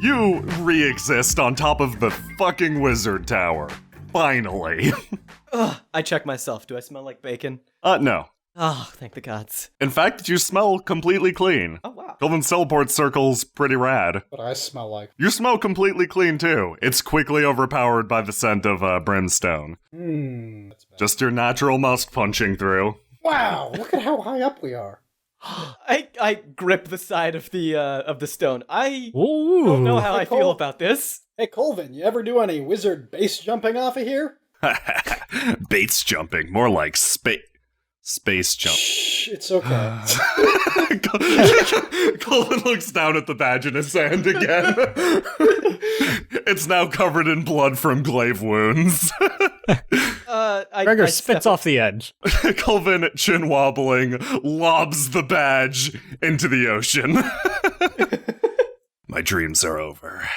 You re-exist on top of the fucking wizard tower. Finally. Ugh, I check myself. Do I smell like bacon? No. Oh, thank the gods. In fact, you smell completely clean. Oh, wow. Kelvin's teleport circle's pretty rad. What I smell like. You smell completely clean, too. It's quickly overpowered by the scent of brimstone. That's bad. Just your natural musk punching through. Wow, look at how high up we are. I grip the side of the stone. I Ooh. don't know how Hey, I feel Cole. about this. Hey, Colvin, you ever do any wizard base jumping off of here? Bates jumping. More like space jump. Shh, it's okay. Colin looks down at the badge in his hand again. It's now covered in blood from glaive wounds. Gregor I spits off the edge. Colvin, chin wobbling, lobs the badge into the ocean. My dreams are over.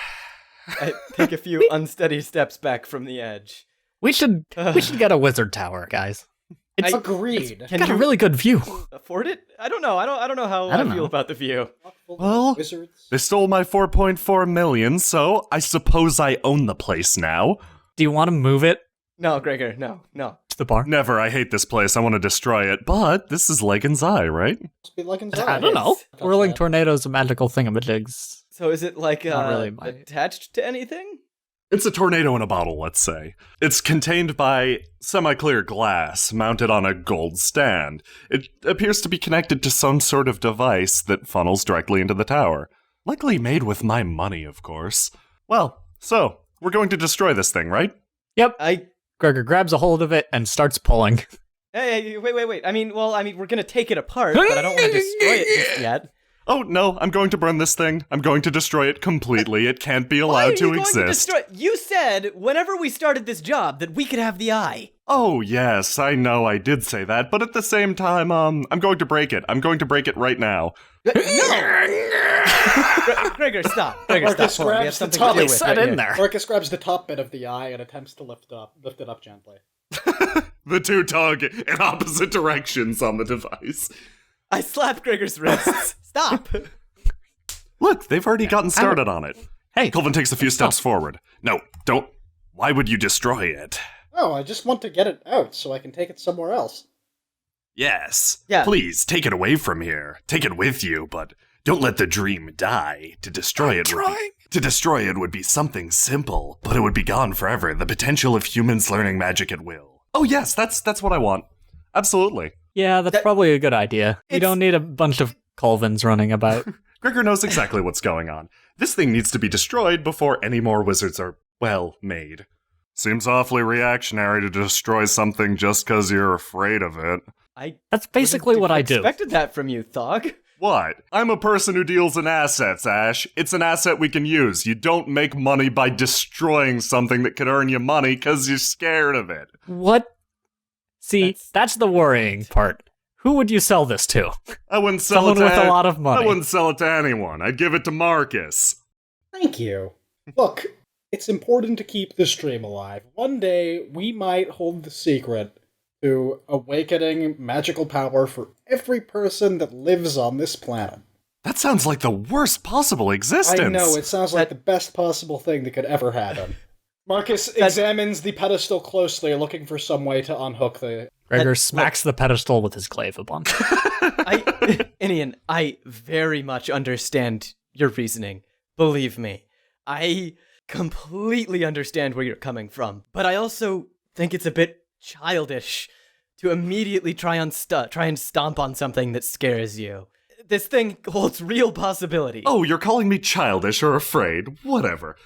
I take a few unsteady steps back from the edge. We should get a wizard tower, guys. It's Agreed. Can got you a really good view. afford it? I don't know. I don't know how I don't I feel know. about the view. Well, Wizards. they stole my 4.4 million, so I suppose I own the place now. Do you want to move it No, Gregor, no. to the bar? Never, I hate this place, I want to destroy it, but this is Legan's Eye, right? Must be like inside. I don't know. Touch Whirling that. tornadoes are magical thingamajigs. So is it like Not really my- attached to anything? It's a tornado in a bottle, let's say. It's contained by semi-clear glass mounted on a gold stand. It appears to be connected to some sort of device that funnels directly into the tower. Likely made with my money, of course. Well, so, we're going to destroy this thing, right? Yep. I Gregor grabs a hold of it and starts pulling. Hey, wait. I mean, we're gonna take it apart, but I don't want to destroy it just yet. Oh, no, I'm going to burn this thing. I'm going to destroy it completely. It can't be Why are allowed you to going exist. to destroy? You said whenever we started this job that we could have the eye. Oh, yes, I know I did say that, but at the same time, I'm going to break it. I'm going to break it right now. Gregor, stop. Gregor, Marcus stop. Hold on, we have grabs the something top. to deal It's with Set right in here. there. Marcus grabs the top bit of the eye and attempts to lift it up gently. The two tug in opposite directions on the device. I slap Gregor's wrists. Stop. Look, they've already gotten started on it. Hey, Colvin takes a few steps forward. No, don't. Why would you destroy it? Oh, I just want to get it out so I can take it somewhere else. Yes. Yeah. Please, take it away from here. Take it with you, but don't let the dream die. To destroy it would be something simple, but it would be gone forever. The potential of humans learning magic at will. Oh yes, that's what I want. Absolutely. yeah, that's probably a good idea. You It's- don't need a bunch of Colvins running about. Gregor knows exactly what's going on. This thing needs to be destroyed before any more wizards are, well, made. Seems awfully reactionary to destroy something just because you're afraid of it. That's basically what I do. Expected that from you, Thog. What? I'm a person who deals in assets, Ash. It's an asset we can use. You don't make money by destroying something that could earn you money because you're scared of it. What? See, that's the worrying part. Who would you sell this to? I wouldn't sell Someone it to with a lot of money. I wouldn't sell it to anyone. I'd give it to Marcus. Thank you. Look, it's important to keep this dream alive. One day, we might hold the secret to awakening magical power for every person that lives on this planet. That sounds like the worst possible existence. I know, it sounds like the best possible thing that could ever happen. Marcus examines the pedestal closely, looking for some way to unhook the... Gregor smacks the pedestal with his glaive a bunch. Inian, I very much understand your reasoning. Believe me. I completely understand where you're coming from. But I also think it's a bit childish to immediately try and stomp on something that scares you. This thing holds real possibility. Oh, you're calling me childish or afraid? Whatever.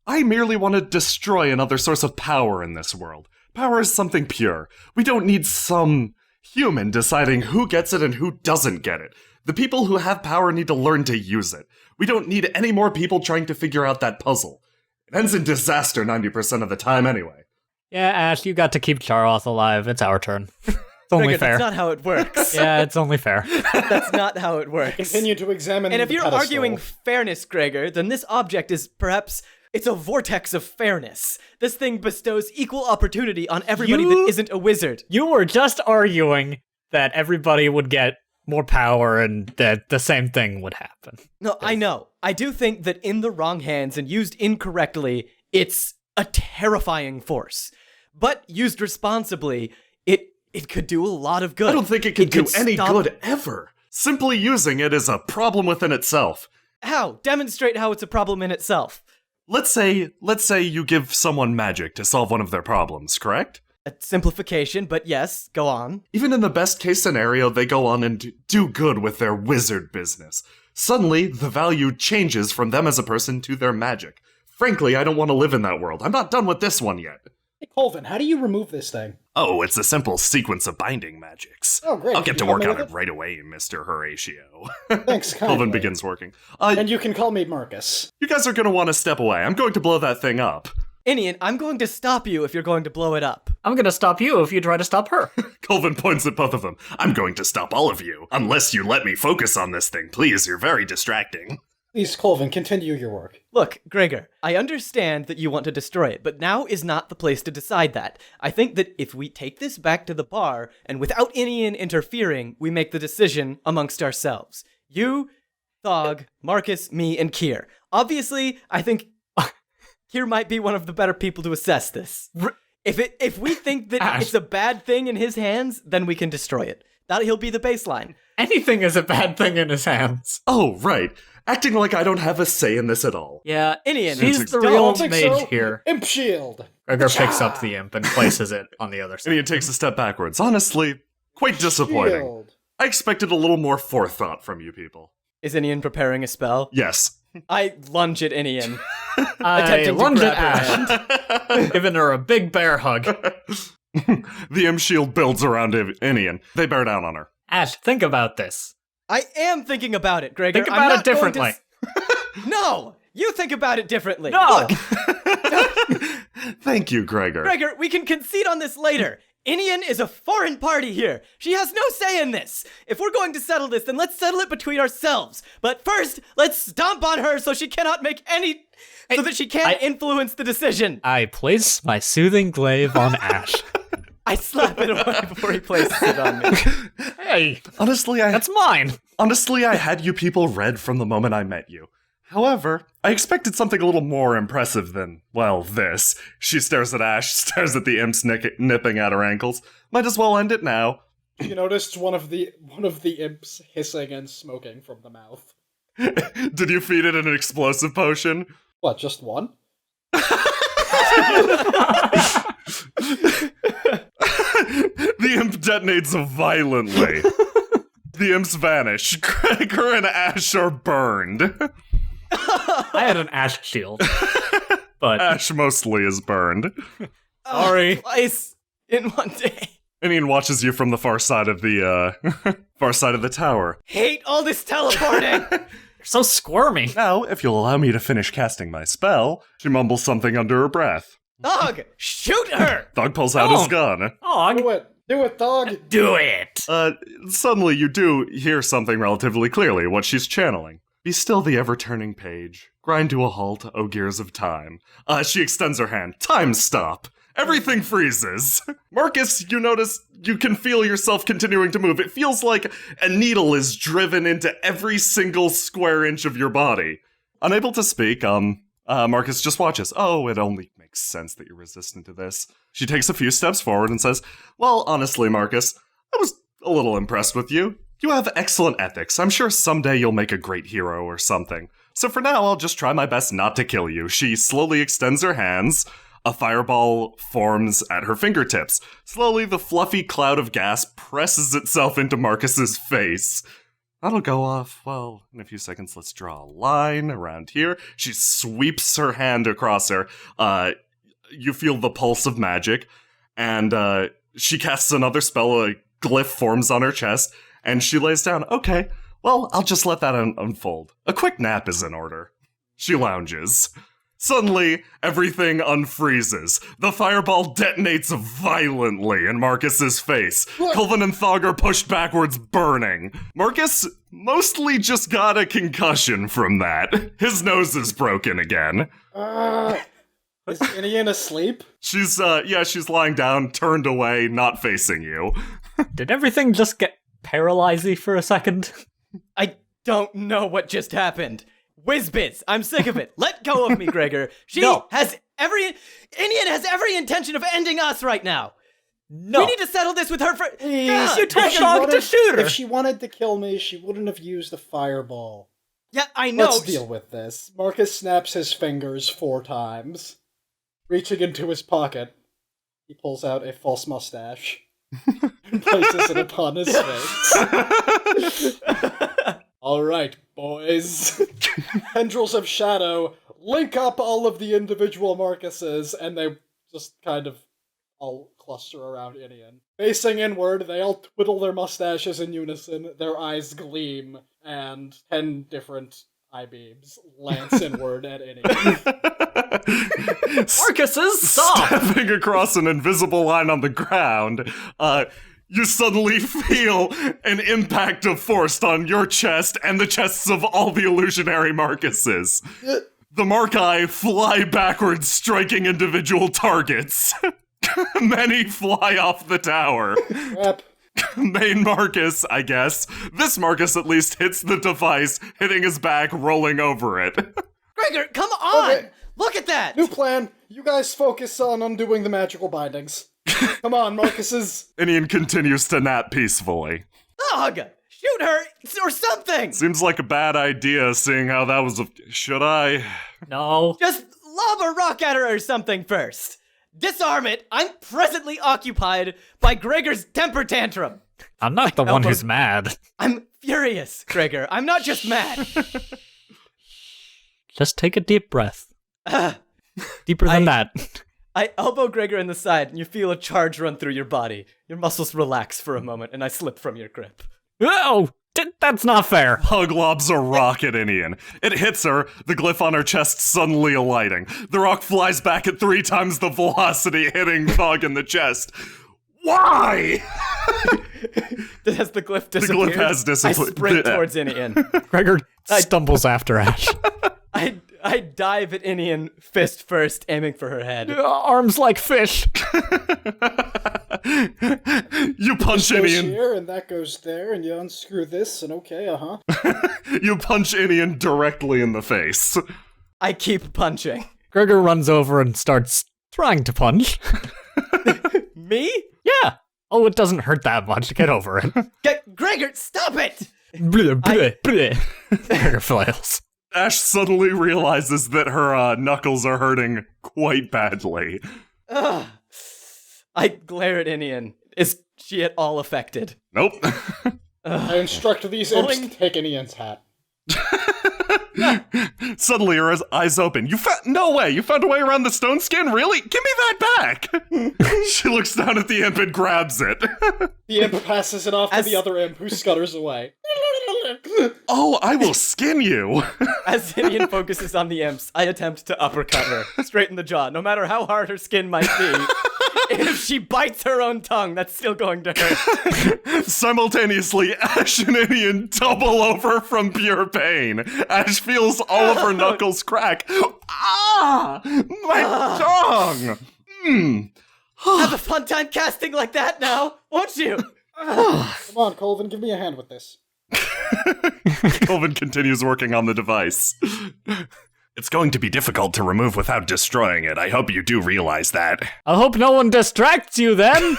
I merely want to destroy another source of power in this world. Power is something pure. We don't need some human deciding who gets it and who doesn't get it. The people who have power need to learn to use it. We don't need any more people trying to figure out that puzzle. It ends in disaster 90% of the time anyway. Yeah, Ash, you got to keep Charoth alive. It's our turn. It's only Gregor, fair. That's not how it works. Yeah, it's only fair. That's not how it works. Continue to examine And if the you're pedestal. arguing fairness, Gregor, then this object is perhaps... It's a vortex of fairness. This thing bestows equal opportunity on everybody that isn't a wizard. You were just arguing that everybody would get more power and that the same thing would happen. No, I know. I do think that in the wrong hands and used incorrectly, it's a terrifying force. But used responsibly, it could do a lot of good. I don't think it can do any stop- good ever. Simply using it is a problem within itself. How? Demonstrate how it's a problem in itself. Let's say you give someone magic to solve one of their problems, correct? A simplification, but yes, go on. Even in the best case scenario, they go on and do good with their wizard business. Suddenly, the value changes from them as a person to their magic. Frankly, I don't want to live in that world. I'm not done with this one yet. Hey, Colvin, how do you remove this thing? Oh, it's a simple sequence of binding magics. Oh, great. I'll Can get to you help work me on with it right away, Mr. Horatio. Thanks, kindly. Kelvin begins working. And you can call me Marcus. You guys are going to want to step away. I'm going to blow that thing up. Inian, I'm going to stop you if you're going to blow it up. I'm gonna stop you if you try to stop her. Colvin points at both of them. I'm going to stop all of you. Unless you let me focus on this thing, please. You're very distracting. Please, Colvin, continue your work. Look, Gregor, I understand that you want to destroy it, but now is not the place to decide that. I think that if we take this back to the bar, and without Inian interfering, we make the decision amongst ourselves. You, Thog, Marcus, me, and Kier. Obviously, I think Kier might be one of the better people to assess this. If we think that Ash. it's a bad thing in his hands, then we can destroy it. He'll be the baseline. Anything is a bad thing in his hands. Oh, right. Acting like I don't have a say in this at all. Yeah, Inian, she's the Don't real think mage so. here. Imp shield. Gregor picks up the imp and places it on the other side. And he takes a step backwards. Honestly, quite disappointing. Shield. I expected a little more forethought from you people. is Inian preparing a spell? Yes. I lunge at Inian. I attempting to lunge at grab her Ash, giving her a big bear hug. The M shield builds around Inian. They bear down on her. Ash, think about this. I am thinking about it, Gregor. Think I'm about not it differently. going to No! You think about it differently. No! Look, Thank you, Gregor. Gregor, we can concede on this later. Inian is a foreign party here. She has no say in this. If we're going to settle this, then let's settle it between ourselves. But first, let's stomp on her so she cannot make any... so that she can't influence the decision. I place my soothing glaive on Ash. I slap it away before he places it on me. Hey, Honestly, that's mine. I had you people read from the moment I met you. However, I expected something a little more impressive than, well, this. She stares at Ash, stares at the imps nipping at her ankles. Might as well end it now. You noticed one of the imps hissing and smoking from the mouth. Did you feed it an explosive potion? What, just one? The imp detonates violently. The imps vanish. Gregor and Ash are burned. I had an Ash shield. But Ash mostly is burned. sorry. Twice in one day. Inian watches you from the far side of the tower. Hate all this teleporting. You're so squirmy. Now, if you'll allow me to finish casting my spell, she mumbles something under her breath. Dog, shoot her. Dog pulls out his gun. Dog. Do it, dog! Do it. Suddenly you do hear something relatively clearly, what she's channeling. Be still the ever-turning page. Grind to a halt, O gears of time. She extends her hand. Time stop. Everything freezes. Marcus, you notice you can feel yourself continuing to move. It feels like a needle is driven into every single square inch of your body. Unable to speak, Marcus just watches. Oh, it only makes sense that you're resistant to this. She takes a few steps forward and says, well, honestly, Marcus, I was a little impressed with you. You have excellent ethics. I'm sure someday you'll make a great hero or something. So for now, I'll just try my best not to kill you. She slowly extends her hands. A fireball forms at her fingertips. Slowly, the fluffy cloud of gas presses itself into Marcus's face. That'll go off, well, in a few seconds. Let's draw a line around here. She sweeps her hand across her. You feel the pulse of magic. And she casts another spell. A glyph forms on her chest. And she lays down. Okay, well, I'll just let that unfold. A quick nap is in order. She lounges. Suddenly, everything unfreezes. The fireball detonates violently in Marcus's face. Colvin and Thog are pushed backwards, burning. Marcus mostly just got a concussion from that. His nose is broken again. Is Inian asleep? She's lying down, turned away, not facing you. Did everything just get paralyze you for a second? I don't know what just happened. Whizbits, I'm sick of it. Let go of me, Gregor. Indian has every intention of ending us right now. No. We need to settle this with her for... You told Shog to shoot her. If she wanted to kill me, she wouldn't have used the fireball. Yeah, I know. Let's deal with this. Marcus snaps his fingers 4 times. Reaching into his pocket, he pulls out a false mustache and places it upon his face. Alright, boys. Tendrils of Shadow link up all of the individual Marcuses, and they just kind of all cluster around Inian. Facing inward, they all twiddle their mustaches in unison, their eyes gleam, and 10 different eye beams lance inward at Inian. Marcuses, stop! Stepping across an invisible line on the ground, you suddenly feel an impact of force on your chest and the chests of all the illusionary Marcuses. The Markai fly backwards, striking individual targets. Many fly off the tower. Crap. Main Marcus, I guess. This Marcus at least hits the device, hitting his back, rolling over it. Gregor, come on! Okay. Look at that! New plan. You guys focus on undoing the magical bindings. Come on, Marcuses. Inian continues to nap peacefully. Ugh! Shoot her or something! Seems like a bad idea, seeing how that was a... Should I? No. Just lob a rock at her or something first. Disarm it. I'm presently occupied by Gregor's temper tantrum. I'm not the one who's mad. I'm furious, Gregor. I'm not just mad. Just take a deep breath. Deeper than that. I elbow Gregor in the side, and you feel a charge run through your body. Your muscles relax for a moment, and I slip from your grip. Oh, that's not fair. Hug lobs a rock at Inian. It hits her, the glyph on her chest suddenly alighting. The rock flies back at 3 times the velocity, hitting Hug in the chest. Why? Has the glyph disappeared? The glyph has disappeared. I sprint towards Inian. Gregor stumbles after Ash. I dive at Inian fist first, aiming for her head. Arms like fish. You punch Goes Inian. here, and that goes there, and you unscrew this, and okay, You punch Inian directly in the face. I keep punching. Gregor runs over and starts trying to punch. Me? Yeah. Oh, it doesn't hurt that much. Get over it. Gregor, stop it! Bleh, bleh, bleh. Gregor flails. Ash suddenly realizes that her knuckles are hurting quite badly. Ugh. I glare at Inian. Is she at all affected? Nope. I instruct these imps to take Inian's hat. Suddenly her eyes open. No way! You found a way around the stone skin? Really? Give me that back! She looks down at the imp and grabs it. The imp passes it off to the other imp, who scutters away. Oh, I will skin you! As Inian focuses on the imps, I attempt to uppercut her, straight in the jaw, no matter how hard her skin might be. If she bites her own tongue, that's still going to hurt. Simultaneously, Ash and Inian double over from pure pain. Ash feels all of her knuckles crack. Ah! My tongue! Have a fun time casting like that now, won't you? Come on, Colvin, give me a hand with this. Colvin continues working on the device. It's going to be difficult to remove without destroying it. I hope you do realize that. I hope no one distracts you then.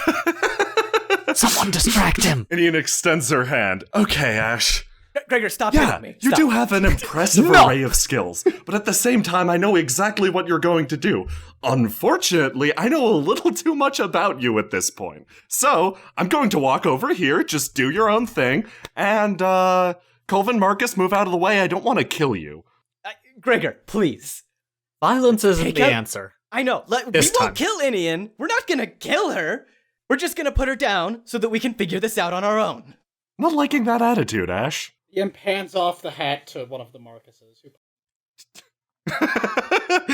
Someone distract him. Inian extends her hand. Okay, Ash. Gregor, stop Yeah, hitting me. you Stop. do have an impressive array of skills, but at the same time, I know exactly what you're going to do. Unfortunately, I know a little too much about you at this point. So, I'm going to walk over here, just do your own thing, and, Colvin, Marcus, move out of the way. I don't want to kill you. Gregor, please. Violence isn't Take the out- answer. I know. We This time. won't kill Inian. We're not gonna kill her. We're just gonna put her down so that we can figure this out on our own. Not liking that attitude, Ash. The imp hands off the hat to one of the Marcuses.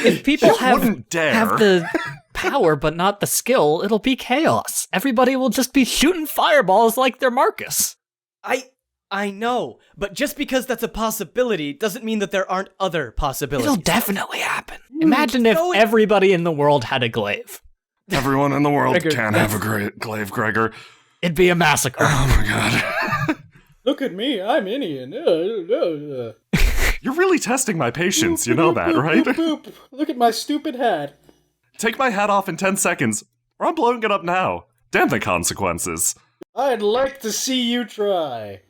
If people wouldn't dare. have the power but not the skill, it'll be chaos. Everybody will just be shooting fireballs like they're Marcus. I know, but just because that's a possibility doesn't mean that there aren't other possibilities. It'll definitely happen. Imagine if no, it- everybody in the world had a glaive. Everyone in the world Gregor, can have a great glaive, Gregor. It'd be a massacre. Oh my god. look at me, I'm Inian. You're really testing my patience, you know that, right? Boop. Look at my stupid hat. Take my hat off in 10 seconds, or I'm blowing it up now. Damn the consequences. I'd like to see you try.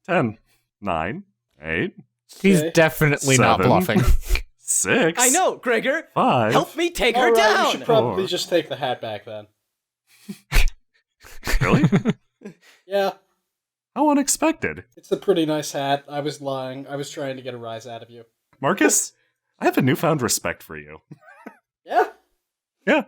10, 9, 8, He's Okay. definitely not 7. bluffing. 6. I know, Gregor. 5. Help me take her Alright, down. you should probably 4. just take the hat back then. Really? Yeah, How unexpected. it's a pretty nice hat. I was lying. I was trying to get a rise out of you. Marcus, I have a newfound respect for you. Yeah? Yeah.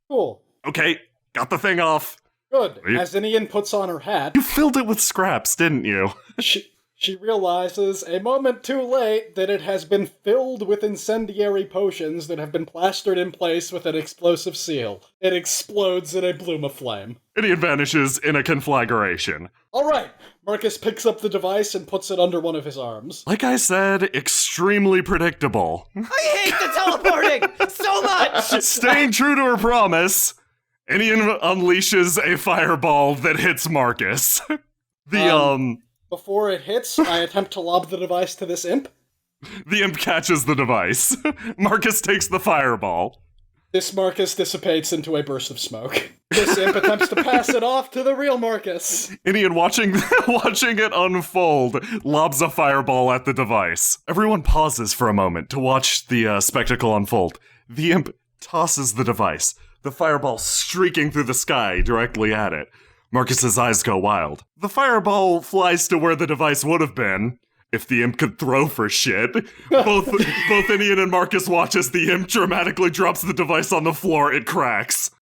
Cool. Okay, got the thing off. Good. Wait. As Inian puts on her hat, You filled it with scraps, didn't you? she realizes, a moment too late, that it has been filled with incendiary potions that have been plastered in place with an explosive seal. It explodes in a bloom of flame. Idiot vanishes in a conflagration. Alright, Marcus picks up the device and puts it under one of his arms. Like I said, extremely predictable. I hate the teleporting so much. Staying true to her promise, Inian unleashes a fireball that hits Marcus. Before it hits, I attempt to lob the device to this imp. The imp catches the device. Marcus takes the fireball. This Marcus dissipates into a burst of smoke. This imp attempts to pass it off to the real Marcus. Inian, watching it unfold, lobs a fireball at the device. Everyone pauses for a moment to watch the spectacle unfold. The imp tosses the device, the fireball streaking through the sky directly at it. Marcus's eyes go wild. The fireball flies to where the device would have been, if the imp could throw for shit. Both Inian and Marcus watch as the imp dramatically drops the device on the floor. It cracks.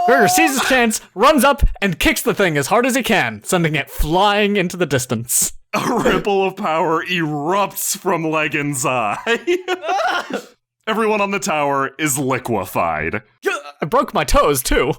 Gregor sees his chance, runs up, and kicks the thing as hard as he can, sending it flying into the distance. A ripple of power erupts from Legan's eye. Everyone on the tower is liquefied. I broke my toes, too.